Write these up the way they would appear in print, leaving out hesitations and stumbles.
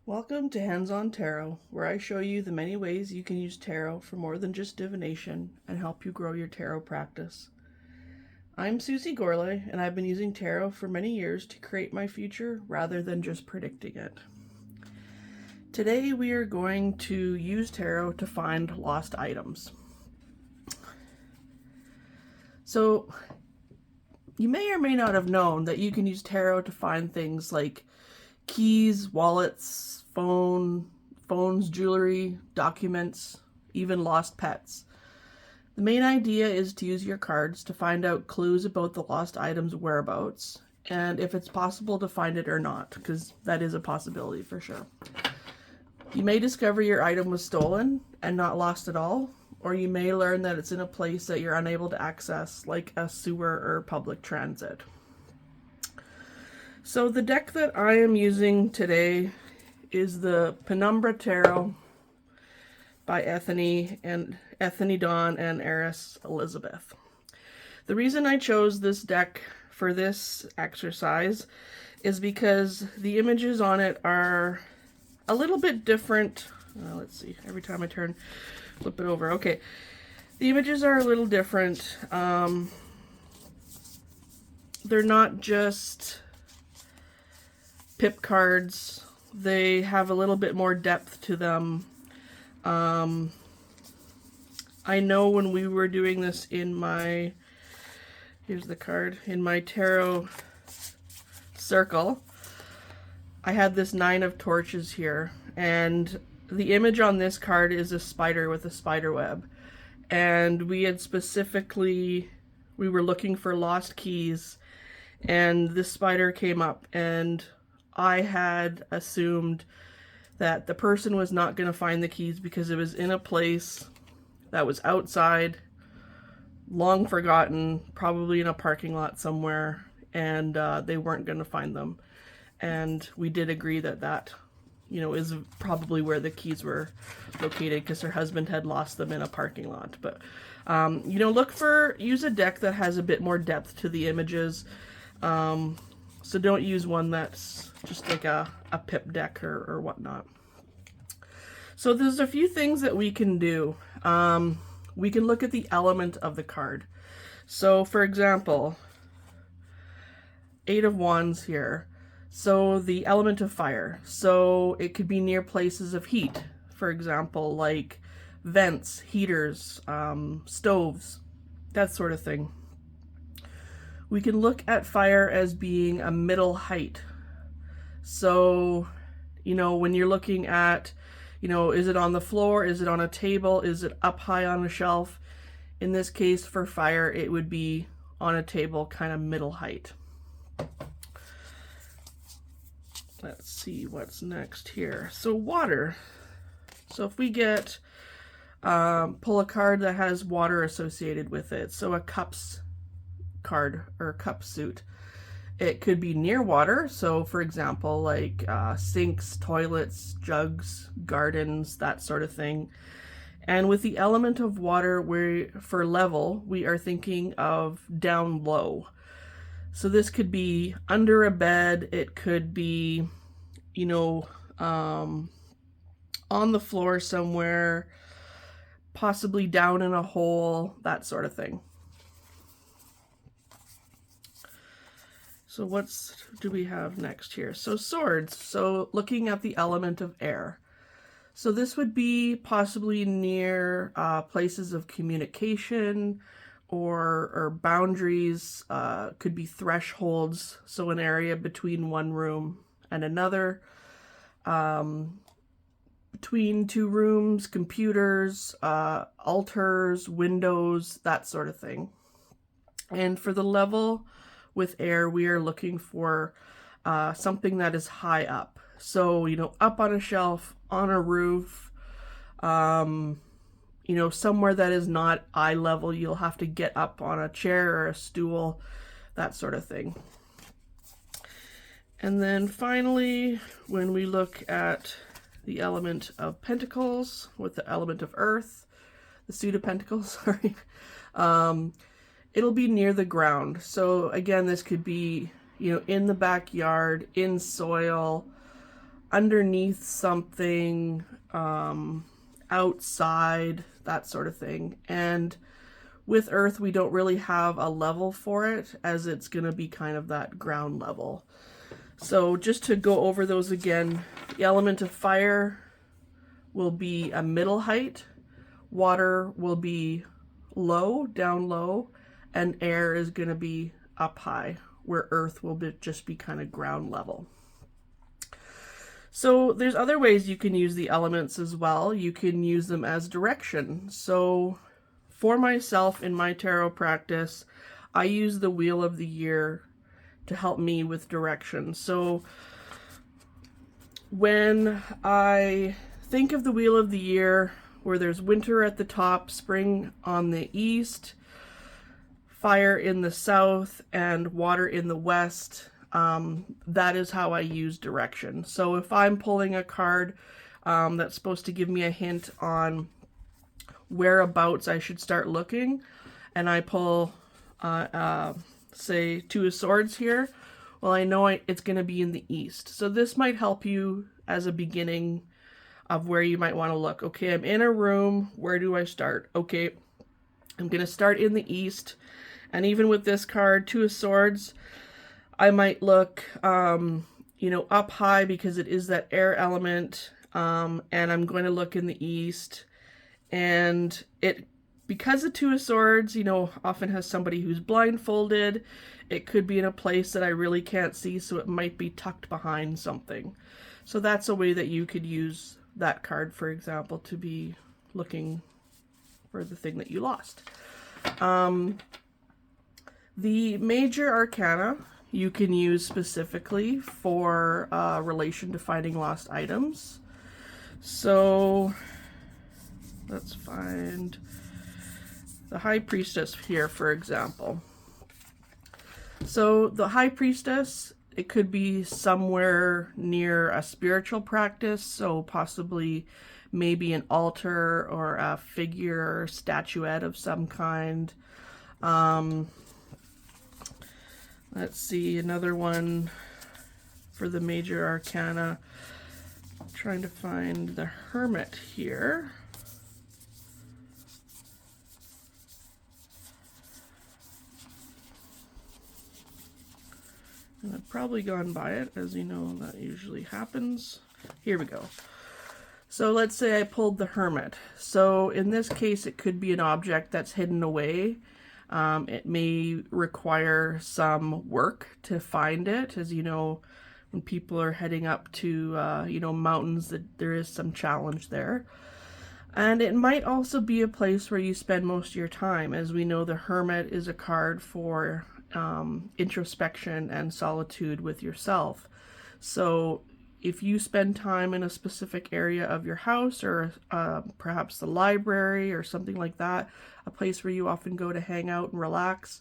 Welcome to Hands-On Tarot, where I show you the many ways you can use tarot for more than just divination and help you grow your tarot practice. I'm Susie Gourlay, and I've been using tarot for many years to create my future rather than just predicting it. Today we are going to use tarot to find lost items. So, you may or may not have known that you can use tarot to find things like keys, wallets, phones, jewelry, documents, even lost pets. The main idea is to use your cards to find out clues about the lost item's whereabouts, and if it's possible to find it or not, because that is a possibility for sure. You may discover your item was stolen and not lost at all, or you may learn that it's in a place that you're unable to access, like a sewer or public transit. So the deck that I am using today is the Penumbra Tarot by Ethany Dawn and Eris Elizabeth. The reason I chose this deck for this exercise is because the images on it are a little bit different. Let's see, every time I flip it over. Okay, the images are a little different. They're not just pip cards. They have a little bit more depth to them. I know when we were doing this in my, here's the card, in my tarot circle, I had this 9 of torches here, and the image on this card is a spider with a spider web. And we had we were looking for lost keys, and this spider came up, and I had assumed that the person was not going to find the keys because it was in a place that was outside, long forgotten, probably in a parking lot somewhere, and they weren't going to find them. And we did agree that is probably where the keys were located, because her husband had lost them in a parking lot. But, use a deck that has a bit more depth to the images. So don't use one that's just like a pip deck or whatnot. So there's a few things that we can do. We can look at the element of the card. So for example, 8 of Wands here. So the element of fire. So it could be near places of heat, for example, like vents, heaters, stoves, that sort of thing. We can look at fire as being a middle height. So, when you're looking at, is it on the floor? Is it on a table? Is it up high on a shelf? In this case, for fire, it would be on a table, kind of middle height. Let's see what's next here. So water. So if we pull a card that has water associated with it, so a cups card or cup suit, it could be near water. So for example, like sinks, toilets, jugs, gardens, that sort of thing. And with the element of water, for level, we are thinking of down low. So this could be under a bed, it could be, on the floor somewhere, possibly down in a hole, that sort of thing. So what do we have next here? So swords, so looking at the element of air. So this would be possibly near places of communication or boundaries, could be thresholds, so an area between one room and another, between two rooms, computers, altars, windows, that sort of thing. And for the level with air, we are looking for something that is high up. So, up on a shelf, on a roof, somewhere that is not eye level. You'll have to get up on a chair or a stool, that sort of thing. And then finally, when we look at the element of pentacles with the element of earth, the suit of pentacles, sorry, it'll be near the ground. So again, this could be, in the backyard, in soil, underneath something, outside, that sort of thing. And with Earth, we don't really have a level for it, as it's going to be kind of that ground level. So just to go over those again, the element of fire will be a middle height, water will be low, down low, and air is going to be up high, where Earth will just be kind of ground level. So there's other ways you can use the elements as well. You can use them as direction. So for myself in my tarot practice, I use the Wheel of the Year to help me with direction. So when I think of the Wheel of the Year, where there's winter at the top, spring on the east, fire in the south, and water in the west, that is how I use direction. So if I'm pulling a card that's supposed to give me a hint on whereabouts I should start looking, and I pull, say, Two of Swords here, well, I know it's going to be in the east. So this might help you as a beginning of where you might want to look. Okay, I'm in a room. Where do I start? Okay, I'm going to start in the east. And even with this card, Two of Swords, I might look, up high because it is that air element, and I'm going to look in the east. And because the Two of Swords, often has somebody who's blindfolded, it could be in a place that I really can't see, so it might be tucked behind something. So that's a way that you could use that card, for example, to be looking for the thing that you lost. The Major Arcana you can use specifically for relation to finding lost items. So let's find the High Priestess here, for example. So the High Priestess, it could be somewhere near a spiritual practice, so possibly maybe an altar or a figure or statuette of some kind. Let's see, another one for the Major Arcana. I'm trying to find the Hermit here. And I've probably gone by it, as you know, that usually happens. Here we go. So let's say I pulled the Hermit. So in this case, it could be an object that's hidden away. It may require some work to find it. As you know, when people are heading up to, mountains, that there is some challenge there. And it might also be a place where you spend most of your time. As we know, the Hermit is a card for introspection and solitude with yourself. So if you spend time in a specific area of your house, or perhaps the library or something like that, a place where you often go to hang out and relax,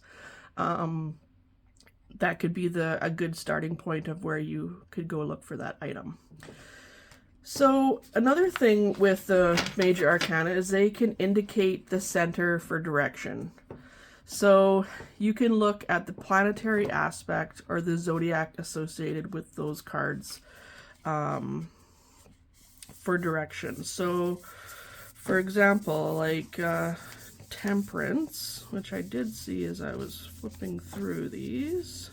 that could be a good starting point of where you could go look for that item. So another thing with the Major Arcana is they can indicate the center for direction. So you can look at the planetary aspect or the zodiac associated with those cards for direction. So for example, like Temperance, which I did see as I was flipping through these.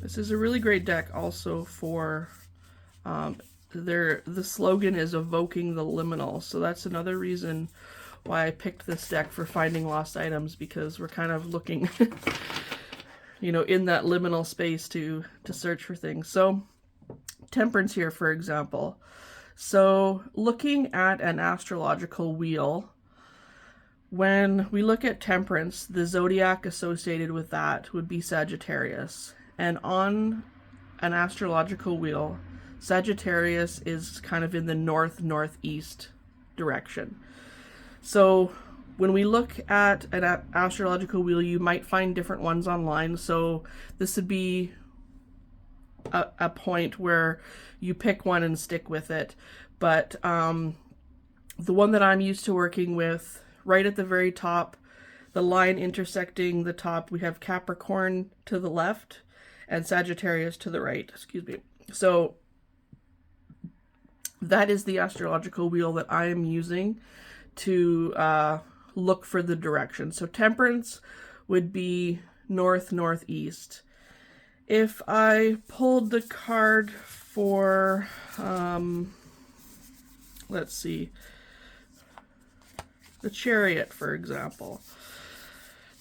This is a really great deck also for the slogan is evoking the liminal, so that's another reason why I picked this deck for finding lost items, because we're kind of looking in that liminal space to search for things. So Temperance here, for example. So looking at an astrological wheel, when we look at Temperance, the zodiac associated with that would be Sagittarius. And on an astrological wheel, Sagittarius is kind of in the north-northeast direction. So when we look at an astrological wheel, you might find different ones online. So this would be a point where you pick one and stick with it. But the one that I'm used to working with, right at the very top, the line intersecting the top, we have Capricorn to the left and Sagittarius to the right, excuse me. So that is the astrological wheel that I am using to look for the direction. So Temperance would be north, northeast. If I pulled the card for, let's see, the Chariot, for example.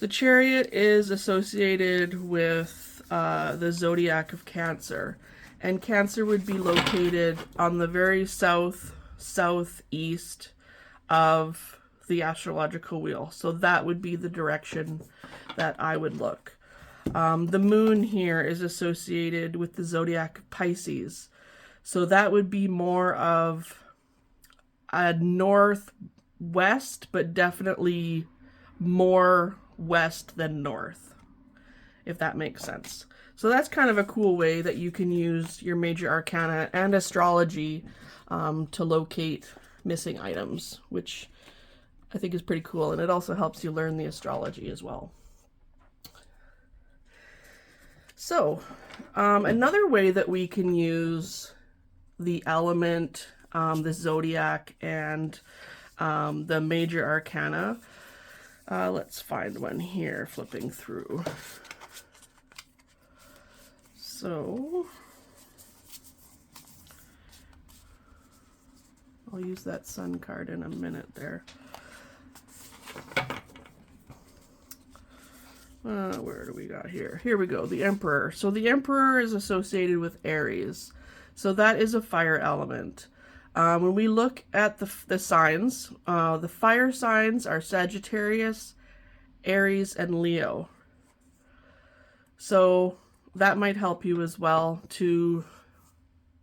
The Chariot is associated with the zodiac of Cancer. And Cancer would be located on the very southeast of the astrological wheel. So that would be the direction that I would look. The moon here is associated with the zodiac of Pisces. So that would be more of a northwest, but definitely more west than north, if that makes sense. So that's kind of a cool way that you can use your major arcana and astrology to locate missing items, which I think is pretty cool. And it also helps you learn the astrology as well. So another way that we can use the element, the zodiac, and the major arcana, let's find one here, flipping through. So I'll use that sun card in a minute there. Where do we got here? Here we go, the Emperor. So the Emperor is associated with Aries. So that is a fire element. When we look at the signs, the fire signs are Sagittarius, Aries, and Leo. So that might help you as well to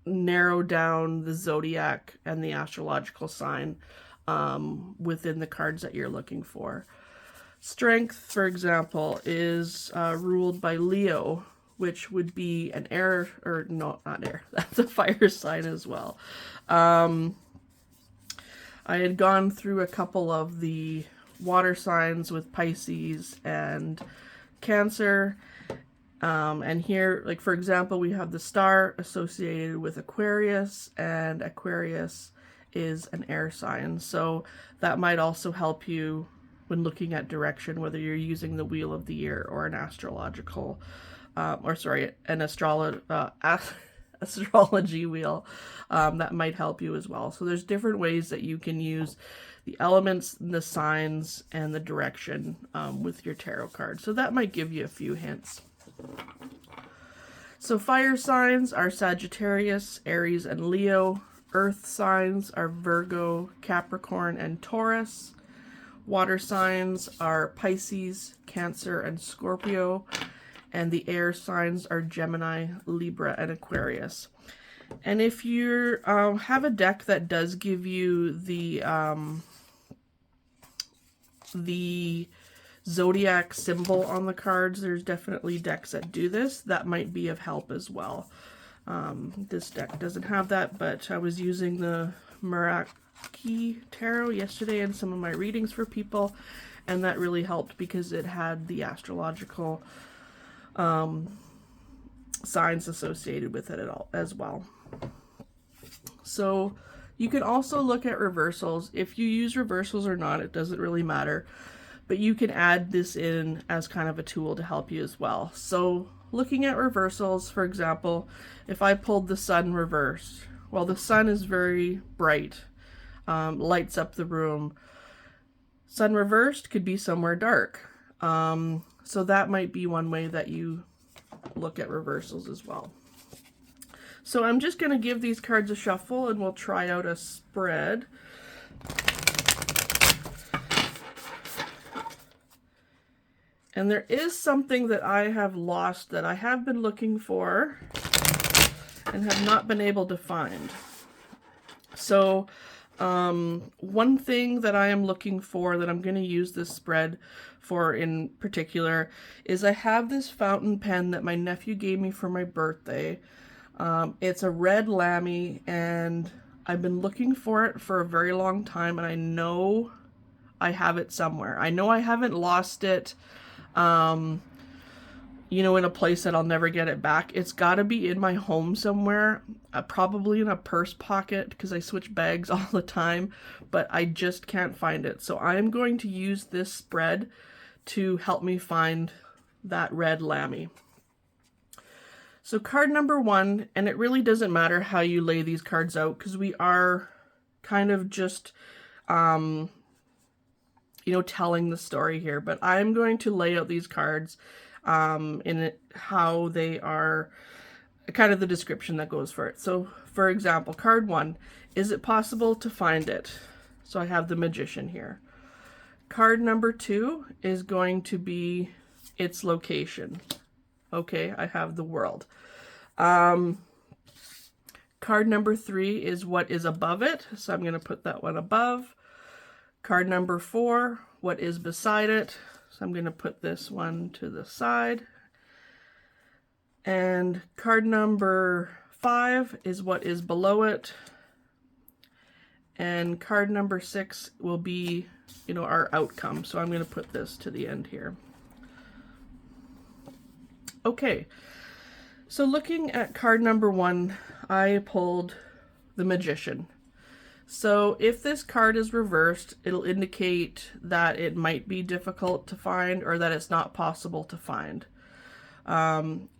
narrow down the zodiac and the astrological sign within the cards that you're looking for. Strength, for example, is ruled by Leo, which would be an air, or no, not air, that's a fire sign as well. I had gone through a couple of the water signs with Pisces and Cancer. And here, like for example, we have the star associated with Aquarius, and Aquarius is an air sign. So that might also help you when looking at direction, whether you're using the wheel of the year or an astrological, an astrology wheel, that might help you as well. So there's different ways that you can use the elements, the signs, and the direction with your tarot card. So that might give you a few hints. So fire signs are Sagittarius, Aries, and Leo. Earth signs are Virgo, Capricorn, and Taurus. Water signs are Pisces, Cancer, and Scorpio. And the air signs are Gemini, Libra, and Aquarius. And if you have a deck that does give you the zodiac symbol on the cards, there's definitely decks that do this. That might be of help as well. This deck doesn't have that, but I was using the Meraki Tarot yesterday in some of my readings for people, and that really helped because it had the astrological signs associated with it as well. So you can also look at reversals. If you use reversals or not, it doesn't really matter. But you can add this in as kind of a tool to help you as well. So looking at reversals, for example, if I pulled the sun reversed, well, the sun is very bright, lights up the room. Sun reversed could be somewhere dark. So that might be one way that you look at reversals as well. So I'm just going to give these cards a shuffle and we'll try out a spread. And there is something that I have lost that I have been looking for and have not been able to find. So one thing that I am looking for that I'm going to use this spread for in particular is I have this fountain pen that my nephew gave me for my birthday. It's a red Lamy, and I've been looking for it for a very long time, and I know I have it somewhere. I know I haven't lost it, you know, in a place that I'll never get it back. It's got to be in my home somewhere, probably in a purse pocket because I switch bags all the time, but I just can't find it. So I'm going to use this spread to help me find that red lammy. So card number 1, and it really doesn't matter how you lay these cards out because we are kind of just, you know, telling the story here, but I'm going to lay out these cards in how they are, kind of the description that goes for it. So for example, card 1, is it possible to find it? So I have the Magician here. Card number 2 is going to be its location. Okay, I have the World. Card number 3 is what is above it, so I'm going to put that one above. Card number 4, what is beside it, so I'm going to put this one to the side. And card number 5 is what is below it. And card number 6 will be, you know, our outcome. So I'm going to put this to the end here. Okay, so looking at card number 1, I pulled the Magician. So if this card is reversed, it'll indicate that it might be difficult to find or that it's not possible to find.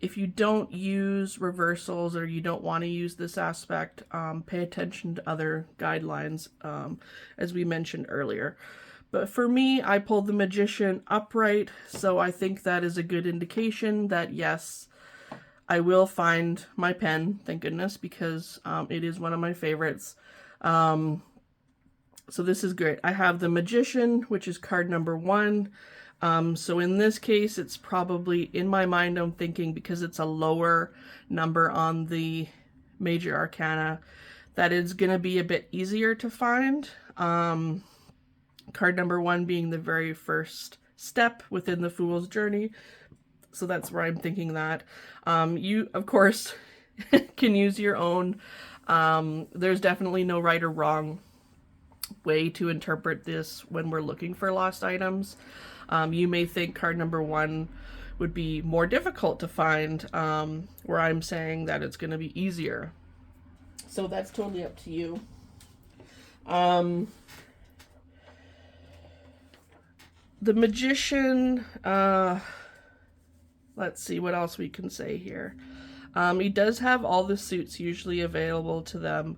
If you don't use reversals or you don't want to use this aspect, pay attention to other guidelines, as we mentioned earlier. But for me, I pulled the Magician upright, so I think that is a good indication that yes, I will find my pen, thank goodness, because it is one of my favorites. So this is great. I have the Magician, which is card number 1. So in this case, it's probably, in my mind, I'm thinking because it's a lower number on the Major Arcana, that it's going to be a bit easier to find. Card number 1 being the very first step within the Fool's journey. So that's where I'm thinking that. You, of course, can use your own. There's definitely no right or wrong way to interpret this when we're looking for lost items. You may think card number 1 would be more difficult to find, where I'm saying that it's going to be easier. So that's totally up to you. The Magician, let's see what else we can say here. He does have all the suits usually available to them.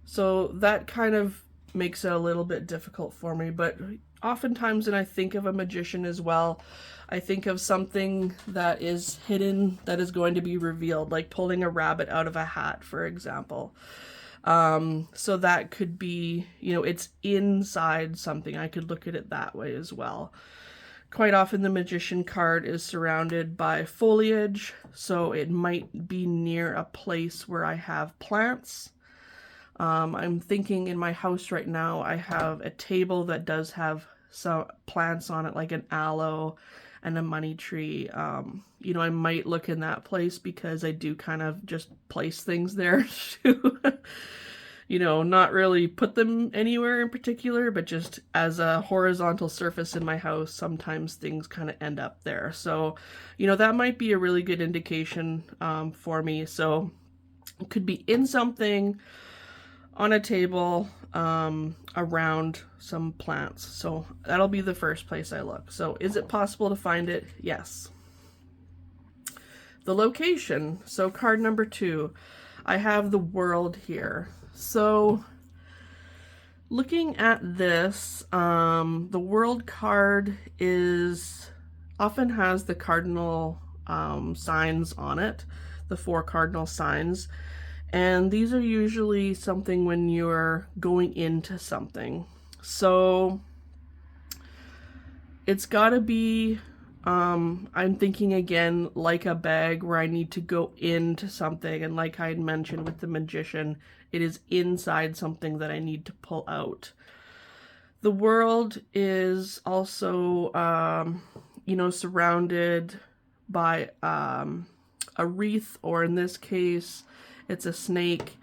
So that kind of makes it a little bit difficult for me, but oftentimes when I think of a magician as well, I think of something that is hidden that is going to be revealed, like pulling a rabbit out of a hat, for example. So that could be, you know, it's inside something. I could look at it that way as well. Quite often the Magician card is surrounded by foliage, so it might be near a place where I have plants. I'm thinking in my house right now, I have a table that does have some plants on it, like an aloe and a money tree. You know, I might look in that place because I do kind of just place things there to, you know, not really put them anywhere in particular, but just as a horizontal surface in my house, sometimes things kind of end up there. So, you know, that might be a really good indication for me. So it could be in something, on a table, around some plants. So that'll be the first place I look. So is it possible to find it? Yes. The location. So card number 2, I have the World here. So looking at this, the World card often has the cardinal signs on it, the 4 cardinal signs. And these are usually something when you're going into something. So it's got to be, I'm thinking again, like a bag where I need to go into something. And like I had mentioned with the Magician, it is inside something that I need to pull out. The World is also, you know, surrounded by a wreath, or in this case, it's a snake.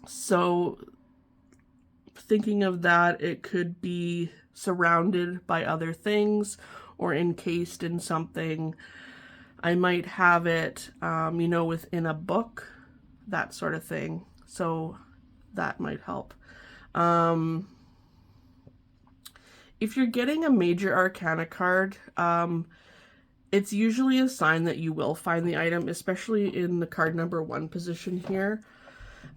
So thinking of that, it could be surrounded by other things or encased in something. I might have it, you know, within a book, that sort of thing. So that might help. If you're getting a Major Arcana card, it's usually a sign that you will find the item, especially in the card number 1 position here,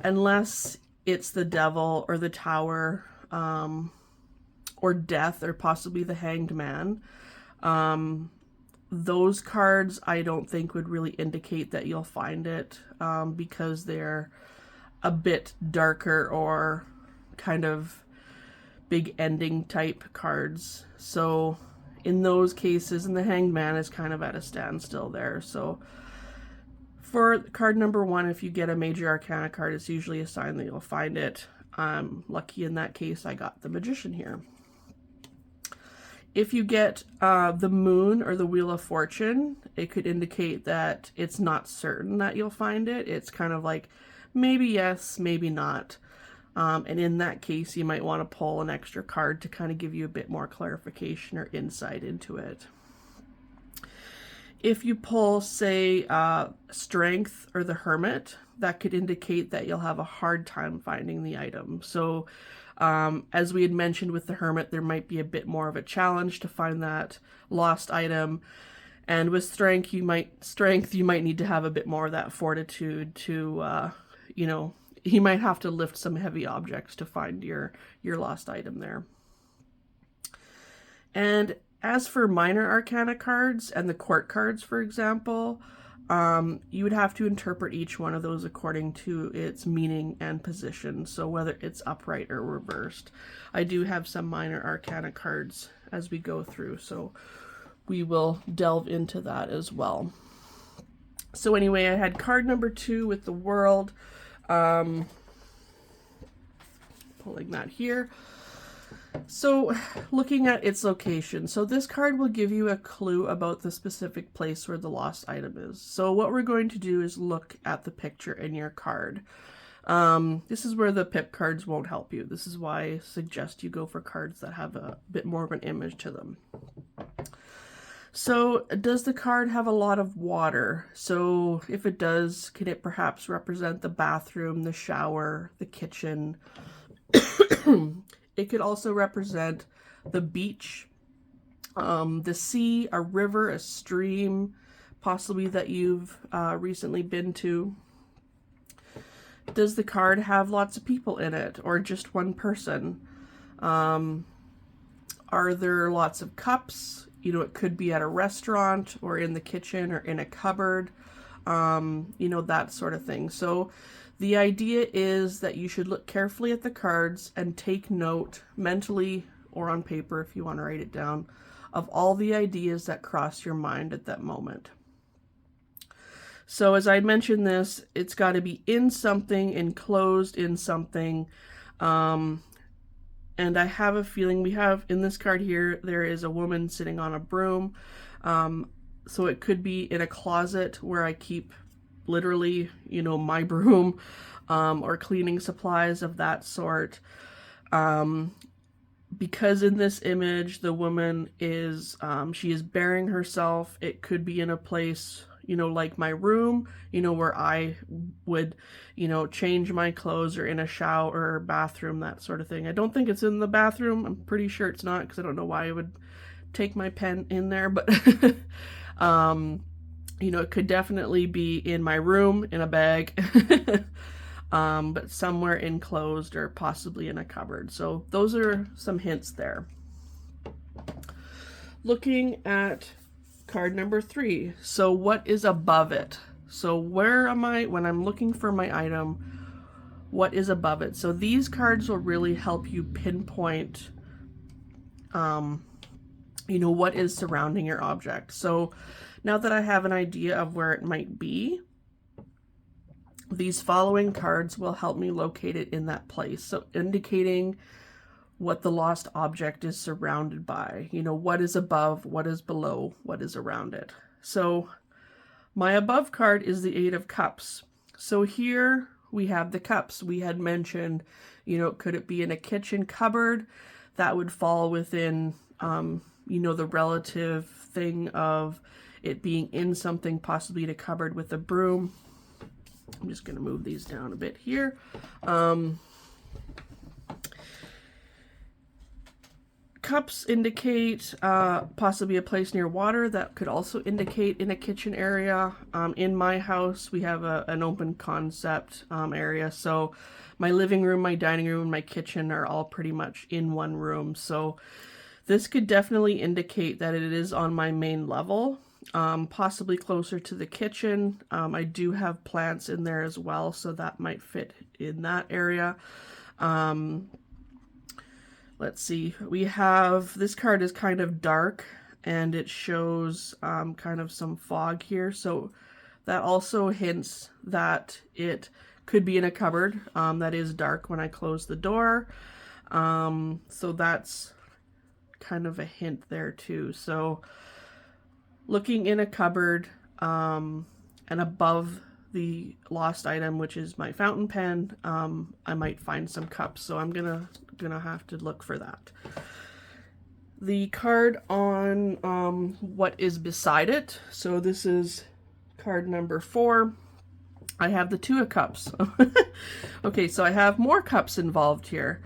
unless it's the Devil or the Tower, or Death, or possibly the Hanged Man. Those cards I don't think would really indicate that you'll find it, because they're a bit darker or kind of big ending type cards. So in those cases, and the Hanged Man is kind of at a standstill there. So for card number 1, if you get a Major Arcana card, it's usually a sign that you'll find it. I'm lucky in that case, I got the Magician here. If you get the Moon or the Wheel of Fortune, it could indicate that it's not certain that you'll find it. It's kind of like, maybe yes, maybe not. And in that case, you might want to pull an extra card to kind of give you a bit more clarification or insight into it. If you pull, say, Strength or the Hermit, that could indicate that you'll have a hard time finding the item. So as we had mentioned with the Hermit, there might be a bit more of a challenge to find that lost item. And with Strength, you might need to have a bit more of that fortitude to, you know, you might have to lift some heavy objects to find your lost item there. And as for Minor Arcana cards and the Court cards, for example, you would have to interpret each one of those according to its meaning and position. So whether it's upright or reversed. I do have some Minor Arcana cards as we go through, so we will delve into that as well. So anyway, I had card number 2 with the World. Pulling that here. So looking at its location. So this card will give you a clue about the specific place where the lost item is. So what we're going to do is look at the picture in your card. This is where the pip cards won't help you. This is why I suggest you go for cards that have a bit more of an image to them. So does the card have a lot of water? So if it does, can it perhaps represent the bathroom, the shower, the kitchen? It could also represent the beach, the sea, a river, a stream, possibly that you've recently been to. Does the card have lots of people in it, or just one person? Are there lots of cups? You know, it could be at a restaurant or in the kitchen or in a cupboard, you know, that sort of thing. So the idea is that you should look carefully at the cards and take note mentally or on paper, if you want to write it down, of all the ideas that cross your mind at that moment. So as I mentioned this, it's got to be in something, enclosed in something. And I have a feeling we have in this card here, there is a woman sitting on a broom. So it could be in a closet where I keep literally, you know, my broom, or cleaning supplies of that sort. Because in this image, the woman is, she is bearing herself. It could be in a place, you know, like my room, you know, where I would, you know, change my clothes, or in a shower or bathroom, that sort of thing. I don't think it's in the bathroom. I'm pretty sure it's not, because I don't know why I would take my pen in there, but you know, it could definitely be in my room, in a bag, but somewhere enclosed or possibly in a cupboard. So those are some hints there. Looking at card number 3. So what is above it? So where am I, when I'm looking for my item, what is above it? So these cards will really help you pinpoint, you know, what is surrounding your object. So now that I have an idea of where it might be, these following cards will help me locate it in that place. So indicating what the lost object is surrounded by, you know, what is above, what is below, what is around it. So my above card is the 8 of Cups. So here we have the cups. We had mentioned, You know, could it be in a kitchen cupboard? That would fall within, you know, the relative thing of it being in something, possibly in a cupboard with a broom. I'm just going to move these down a bit here. Cups indicate possibly a place near water. That could also indicate in a kitchen area. In my house, we have an open concept area. So my living room, my dining room, and my kitchen are all pretty much in one room. So this could definitely indicate that it is on my main level, possibly closer to the kitchen. I do have plants in there as well, so that might fit in that area. Let's see, we have, this card is kind of dark and it shows kind of some fog here. So that also hints that it could be in a cupboard that is dark when I close the door. So that's kind of a hint there too. So looking in a cupboard and above the lost item, which is my fountain pen, I might find some cups. So I'm gonna have to look for that. The card on what is beside it. So this is card number 4. I have the 2 of cups. Okay, so I have more cups involved here.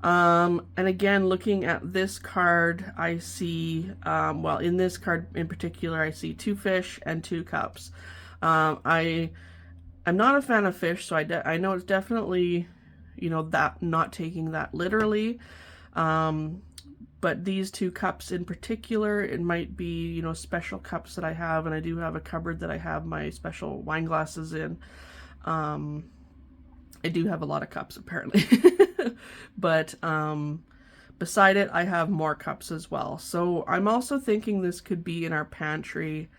And again, looking at this card, I see, well, in this card in particular, I see 2 fish and 2 cups. I'm not a fan of fish, so I know it's definitely, you know, that not taking that literally. But these 2 cups in particular, it might be, you know, special cups that I have, and I do have a cupboard that I have my special wine glasses in. I do have a lot of cups apparently. But beside it, I have more cups as well. So I'm also thinking this could be in our pantry.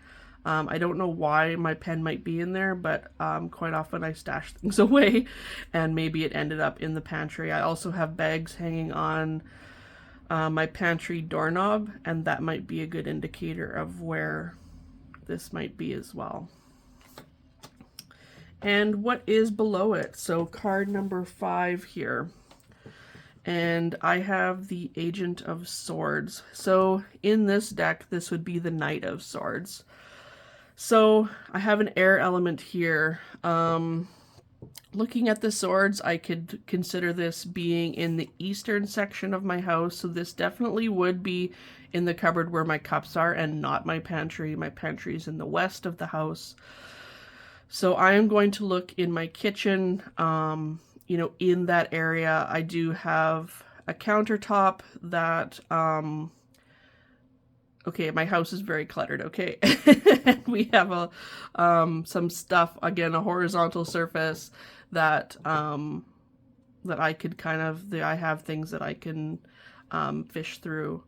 I don't know why my pen might be in there, but quite often I stash things away and maybe it ended up in the pantry. I also have bags hanging on my pantry doorknob, and that might be a good indicator of where this might be as well. And what is below it? So card number 5 here. And I have the Agent of Swords. So in this deck, this would be the Knight of Swords. So I have an air element here. Looking at the swords, I could consider this being in the eastern section of my house. So this definitely would be in the cupboard where my cups are and not my pantry. My pantry is in the west of the house. So I am going to look in my kitchen, you know, in that area. I do have a countertop that, okay, my house is very cluttered, okay? We have some stuff, again, a horizontal surface that that I could kind of, I have things that I can fish through.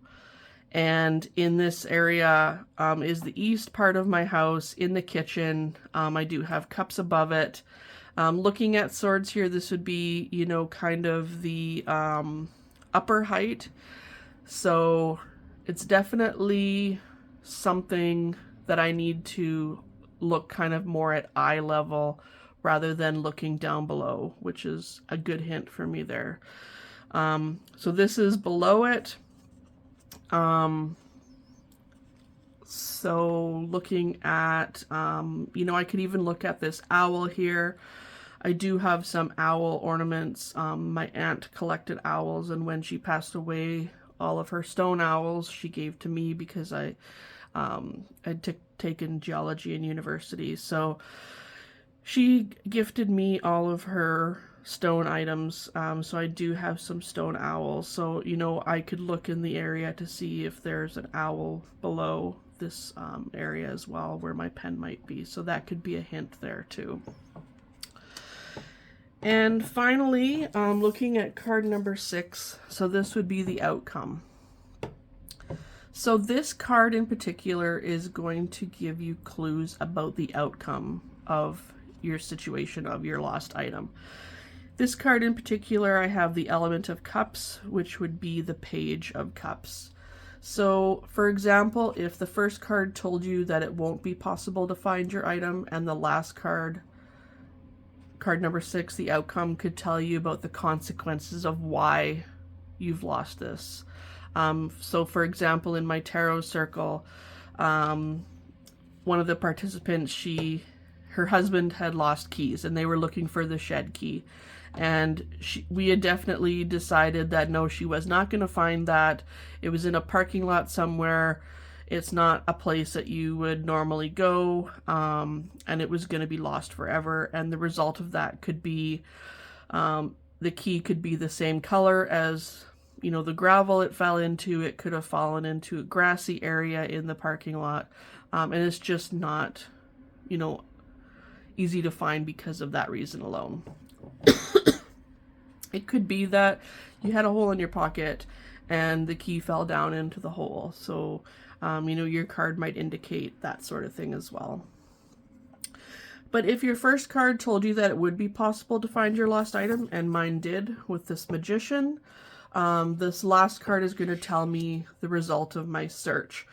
And in this area is the east part of my house. In the kitchen, I do have cups above it. Looking at swords here, this would be, you know, kind of the upper height. So it's definitely something that I need to look kind of more at eye level rather than looking down below, which is a good hint for me there. So this is below it. So looking at, you know, I could even look at this owl here. I do have some owl ornaments. My aunt collected owls, and when she passed away, all of her stone owls she gave to me because I had taken geology in university. So she gifted me all of her stone items. So I do have some stone owls. So, you know, I could look in the area to see if there's an owl below this area as well where my pen might be. So that could be a hint there too. And finally, looking at card number 6, so this would be the outcome. So this card in particular is going to give you clues about the outcome of your situation, of your lost item. This card in particular, I have the element of cups, which would be the Page of Cups. So, for example, if the first card told you that it won't be possible to find your item, and the last card card number 6, the outcome could tell you about the consequences of why you've lost this. So for example, in my tarot circle, one of the participants, her husband had lost keys and they were looking for the shed key. And we had definitely decided that no, she was not going to find that. It was in a parking lot somewhere. It's not a place that you would normally go, and it was going to be lost forever. And the result of that could be the key could be the same color as, you know, the gravel it fell into. It could have fallen into a grassy area in the parking lot, and it's just not, you know, easy to find because of that reason alone. It could be that you had a hole in your pocket and the key fell down into the hole. So, you know, your card might indicate that sort of thing as well. But if your first card told you that it would be possible to find your lost item, and mine did with this magician, this last card is going to tell me the result of my search.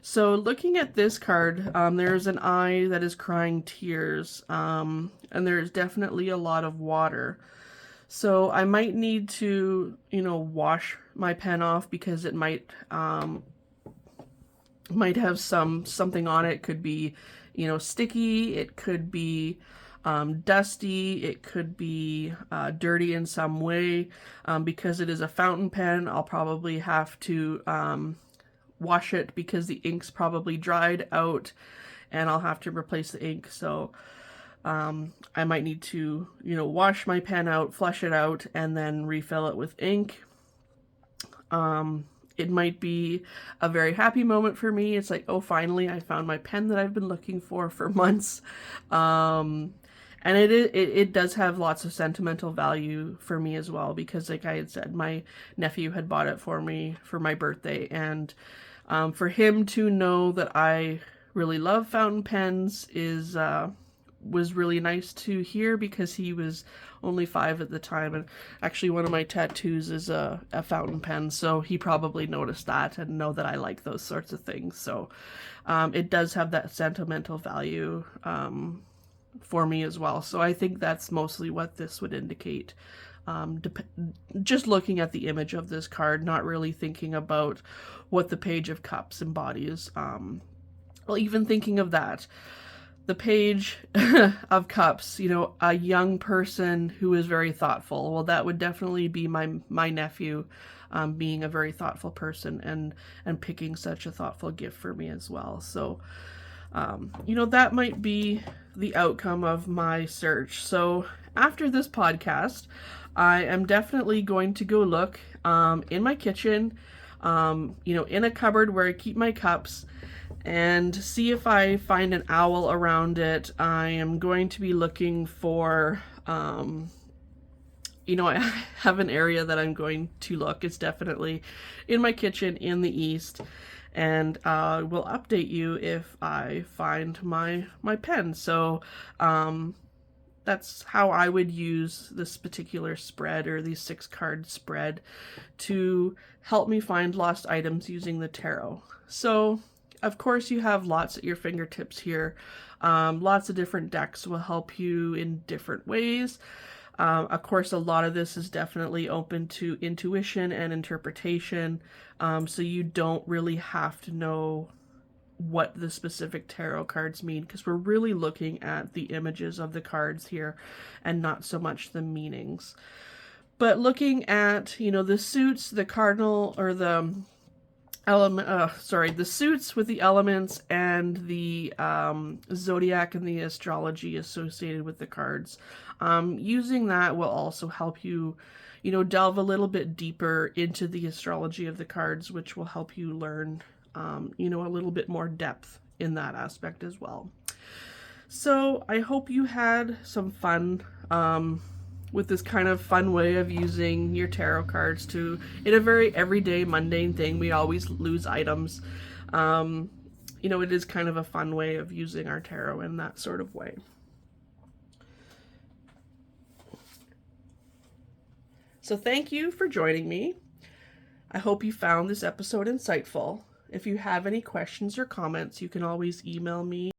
So looking at this card, there's an eye that is crying tears, and there's definitely a lot of water. So I might need to, you know, wash my pen off because it might have something on it. It could be, you know, sticky. It could be dusty. It could be dirty in some way. Because it is a fountain pen, I'll probably have to wash it because the ink's probably dried out and I'll have to replace the ink. So I might need to, you know, wash my pen out, flush it out, and then refill it with ink. It might be a very happy moment for me. It's like, oh, finally, I found my pen that I've been looking for months. And it does have lots of sentimental value for me as well, because like I had said, my nephew had bought it for me for my birthday. And for him to know that I really love fountain pens was really nice to hear, because he was only 5 at the time, and actually one of my tattoos is a fountain pen, so he probably noticed that and know that I like those sorts of things. So it does have that sentimental value for me as well. So I think that's mostly what this would indicate. Just looking at the image of this card, not really thinking about what the Page of Cups embodies. Well, even thinking of that, the Page of Cups, you know, a young person who is very thoughtful. Well, that would definitely be my nephew, being a very thoughtful person and picking such a thoughtful gift for me as well. So, you know, that might be the outcome of my search. So after this podcast, I am definitely going to go look in my kitchen, you know, in a cupboard where I keep my cups, and see if I find an owl around it. I am going to be looking for, you know, I have an area that I'm going to look. It's definitely in my kitchen in the east, and I will update you if I find my pen. So that's how I would use this particular spread, or the 6-card spread, to help me find lost items using the tarot. So of course, you have lots at your fingertips here. Lots of different decks will help you in different ways. Of course, a lot of this is definitely open to intuition and interpretation, so you don't really have to know what the specific tarot cards mean, because we're really looking at the images of the cards here and not so much the meanings. But looking at, you know, the suits, the cardinal, or the the suits with the elements, and the zodiac and the astrology associated with the cards. Using that will also help you, you know, delve a little bit deeper into the astrology of the cards, which will help you learn, you know, a little bit more depth in that aspect as well. So I hope you had some fun with this kind of fun way of using your tarot cards in a very everyday, mundane thing. We always lose items. You know, it is kind of a fun way of using our tarot in that sort of way. So thank you for joining me. I hope you found this episode insightful. If you have any questions or comments, you can always email me